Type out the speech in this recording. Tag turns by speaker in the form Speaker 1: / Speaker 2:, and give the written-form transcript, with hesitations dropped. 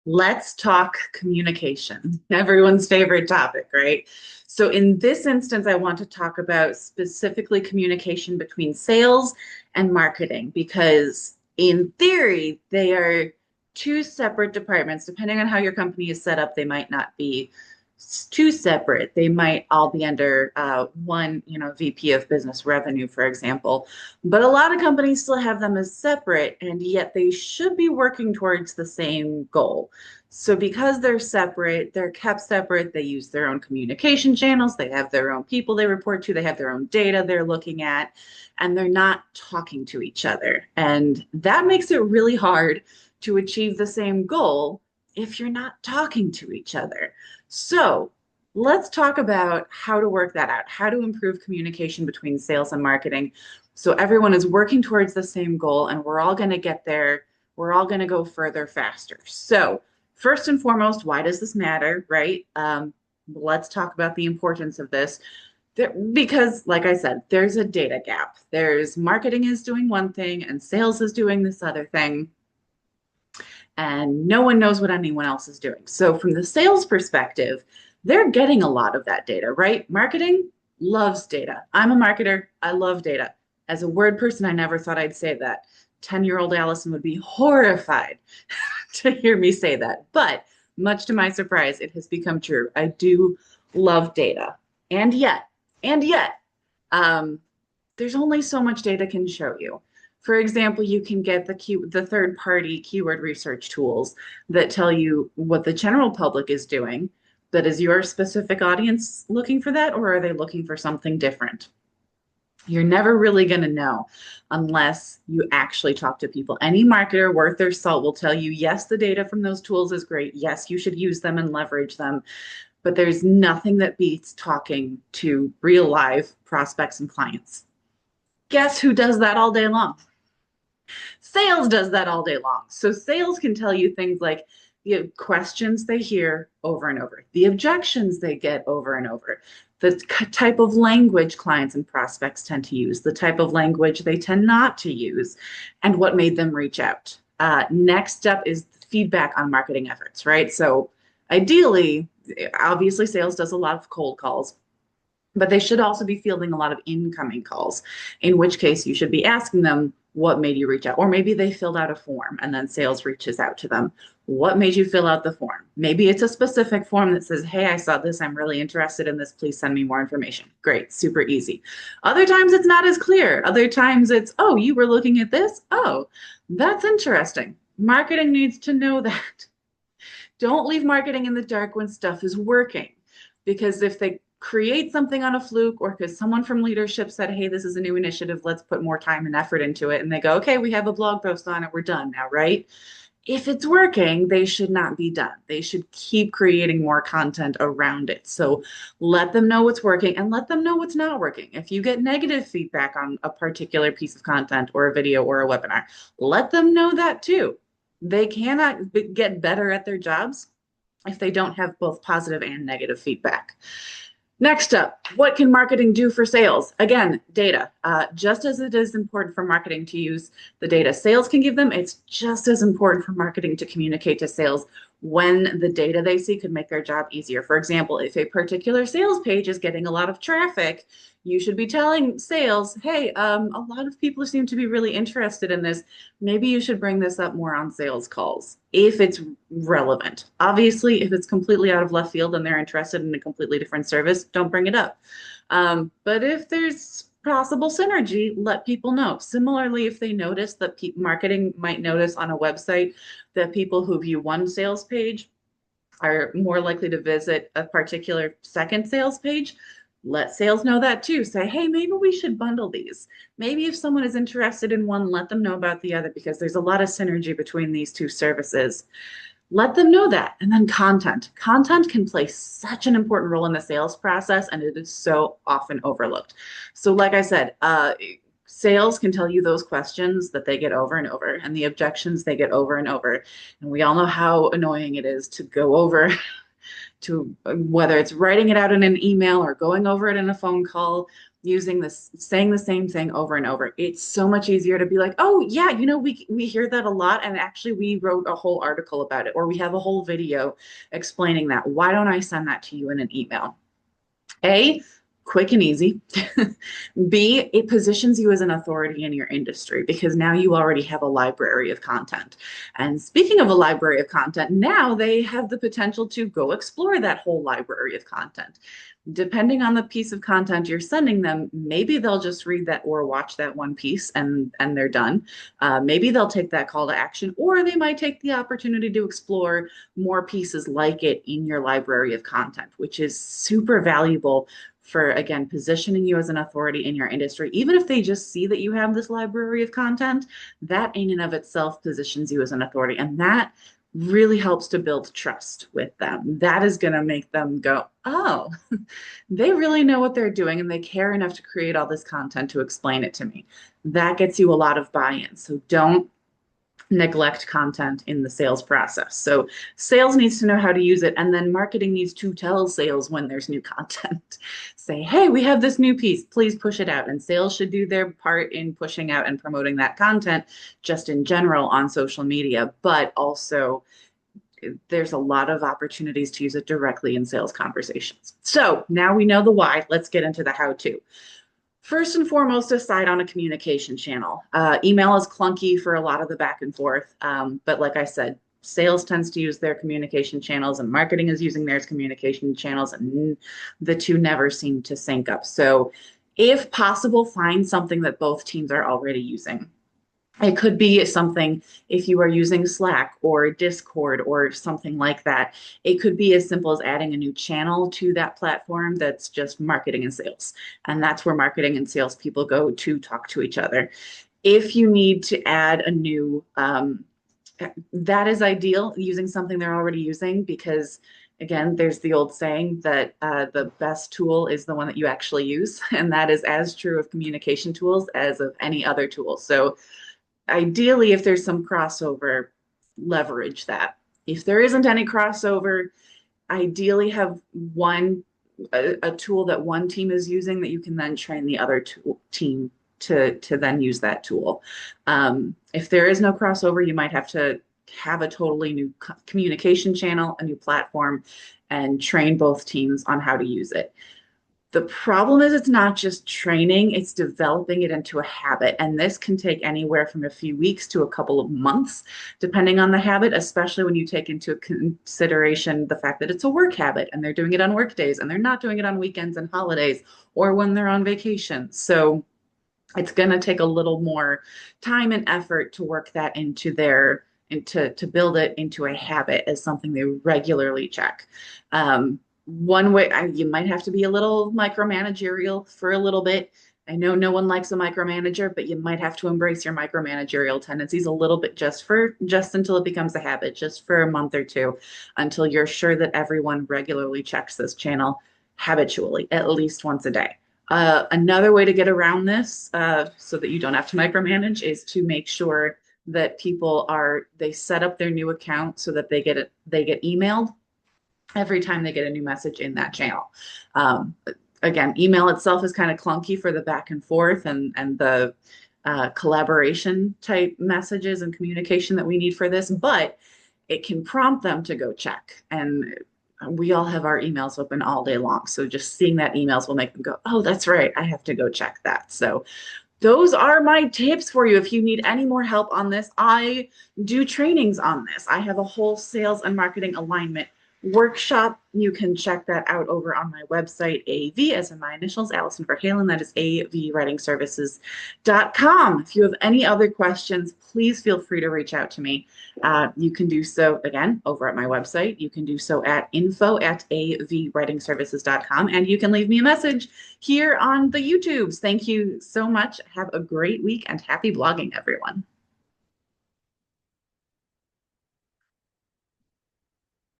Speaker 1: Let's talk communication, everyone's favorite topic, right? So, in this instance, I want to talk about specifically communication between sales and marketing because, in theory, they are two separate departments. Depending on how your company is set up, they might not be two separate. They might all be under one, VP of business revenue, for example. But a lot of companies still have them as separate, and yet they should be working towards the same goal. So because they're separate, they're kept separate. They use their own communication channels. They have their own people they report to. They have their own data they're looking at, and they're not talking to each other. And that makes it really hard to achieve the same goal if you're not talking to each other. So let's talk about how to work that out, how to improve communication between sales and marketing. So everyone is working towards the same goal and we're all going to get there. We're all going to go further faster. So first and foremost, why does this matter, right? Let's talk about the importance of this. Because, like I said, there's a data gap. There's marketing is doing one thing and sales is doing this other thing, and no one knows what anyone else is doing. So, from the sales perspective, they're getting a lot of that data, right? Marketing loves data. I'm a marketer. I love data. As a word person, I never thought I'd say that. 10-year-old Allison would be horrified to hear me say that. But much to my surprise, it has become true. I do love data. And yet, and yet, um, there's only so much data can show you. For example, you can get the third party keyword research tools that tell you what the general public is doing. But is your specific audience looking for that, or are they looking for something different? You're never really going to know unless you actually talk to people. Any marketer worth their salt will tell you, yes, the data from those tools is great. Yes, you should use them and leverage them. But there's nothing that beats talking to real live prospects and clients. Guess who does that all day long? Sales does that all day long. So sales can tell you things like the questions they hear over and over, the objections they get over and over, the type of language clients and prospects tend to use, the type of language they tend not to use, and what made them reach out. Next up is feedback on marketing efforts, right? So ideally, obviously, sales does a lot of cold calls, but they should also be fielding a lot of incoming calls, in which case you should be asking them what made you reach out. Or maybe they filled out a form and then sales reaches out to them. What made you fill out the form? Maybe it's a specific form that says, hey, I saw this. I'm really interested in this. Please send me more information. Great, super easy. Other times it's not as clear. Other times it's, oh, you were looking at this? Oh, that's interesting. Marketing needs to know that. Don't leave marketing in the dark when stuff is working. Because if they create something on a fluke or because someone from leadership said, hey, this is a new initiative, let's put more time and effort into it. And they go, okay, we have a blog post on it, we're done now, right? If it's working, they should not be done. They should keep creating more content around it. So let them know what's working and let them know what's not working. If you get negative feedback on a particular piece of content or a video or a webinar, let them know that too. They cannot get better at their jobs if they don't have both positive and negative feedback. Next up, what can marketing do for sales? Again, data. Just as it is important for marketing to use the data sales can give them, it's just as important for marketing to communicate to sales when the data they see could make their job easier. For example, if a particular sales page is getting a lot of traffic, you should be telling sales, hey, a lot of people seem to be really interested in this. Maybe you should bring this up more on sales calls if it's relevant. Obviously, if it's completely out of left field and they're interested in a completely different service, don't bring it up. But if there's possible synergy, let people know. Similarly, if they notice that marketing might notice on a website that people who view one sales page are more likely to visit a particular second sales page, let sales know that too. Say, hey, maybe we should bundle these. Maybe if someone is interested in one, let them know about the other because there's a lot of synergy between these two services. Let them know that. And then content. Content can play such an important role in the sales process, and it is so often overlooked. So, like I said, sales can tell you those questions that they get over and over and the objections they get over and over. And we all know how annoying it is to go over to whether it's writing it out in an email or going over it in a phone call. using this, saying the same thing over and over. It's so much easier to be like, oh yeah, we hear that a lot, and actually we wrote a whole article about it, or we have a whole video explaining that. Why don't I send that to you in an email? A, quick and easy. B, it positions you as an authority in your industry because now you already have a library of content. And speaking of a library of content, now they have the potential to go explore that whole library of content. Depending on the piece of content you're sending them, maybe they'll just read that or watch that one piece and they're done. Maybe they'll take that call to action, or they might take the opportunity to explore more pieces like it in your library of content, which is super valuable for, again, positioning you as an authority in your industry. Even if they just see that you have this library of content, that in and of itself positions you as an authority. And that really helps to build trust with them. That is going to make them go, oh, they really know what they're doing and they care enough to create all this content to explain it to me. That gets you a lot of buy-in. So don't neglect content in the sales process. So sales needs to know how to use it, and then marketing needs to tell sales when there's new content. Say, hey, we have this new piece, please push it out. And sales should do their part in pushing out and promoting that content just in general on social media, but also there's a lot of opportunities to use it directly in sales conversations. So now we know the why, let's get into the how-to. First and foremost, decide on a communication channel. Email is clunky for a lot of the back and forth, but like I said, sales tends to use their communication channels and marketing is using their communication channels, and the two never seem to sync up. So if possible, find something that both teams are already using. It could be something, if you are using Slack or Discord or something like that, it could be as simple as adding a new channel to that platform that's just marketing and sales. And that's where marketing and sales people go to talk to each other. If you need to add a new, that is ideal, using something they're already using, because again, there's the old saying that the best tool is the one that you actually use. And that is as true of communication tools as of any other tool. So ideally, if there's some crossover, leverage that. If there isn't any crossover, ideally have a tool that one team is using that you can then train the other team to then use that tool. If there is no crossover, you might have to have a totally new communication channel, a new platform, and train both teams on how to use it. The problem is it's not just training, it's developing it into a habit. And this can take anywhere from a few weeks to a couple of months, depending on the habit, especially when you take into consideration the fact that it's a work habit and they're doing it on work days and they're not doing it on weekends and holidays or when they're on vacation. So it's going to take a little more time and effort to work that into to build it into a habit as something they regularly check. One way, you might have to be a little micromanagerial for a little bit. I know no one likes a micromanager, but you might have to embrace your micromanagerial tendencies a little bit just until it becomes a habit, just for a month or two, until you're sure that everyone regularly checks this channel habitually, at least once a day. Another way to get around this, so that you don't have to micromanage, is to make sure that they set up their new account so that they get emailed every time they get a new message in that channel. Again, email itself is kind of clunky for the back and forth and the collaboration type messages and communication that we need for this, but it can prompt them to go check. And we all have our emails open all day long. So just seeing that emails will make them go, oh, that's right, I have to go check that. So those are my tips for you. If you need any more help on this, I do trainings on this. I have a whole sales and marketing alignment workshop. You can check that out over on my website, AV, as in my initials, Allison Verhalen. That is avwritingservices.com. If you have any other questions, please feel free to reach out to me. You can do so, again, over at my website. You can do so at info@avwritingservices.com, and you can leave me a message here on the YouTubes. Thank you so much. Have a great week and happy blogging, everyone.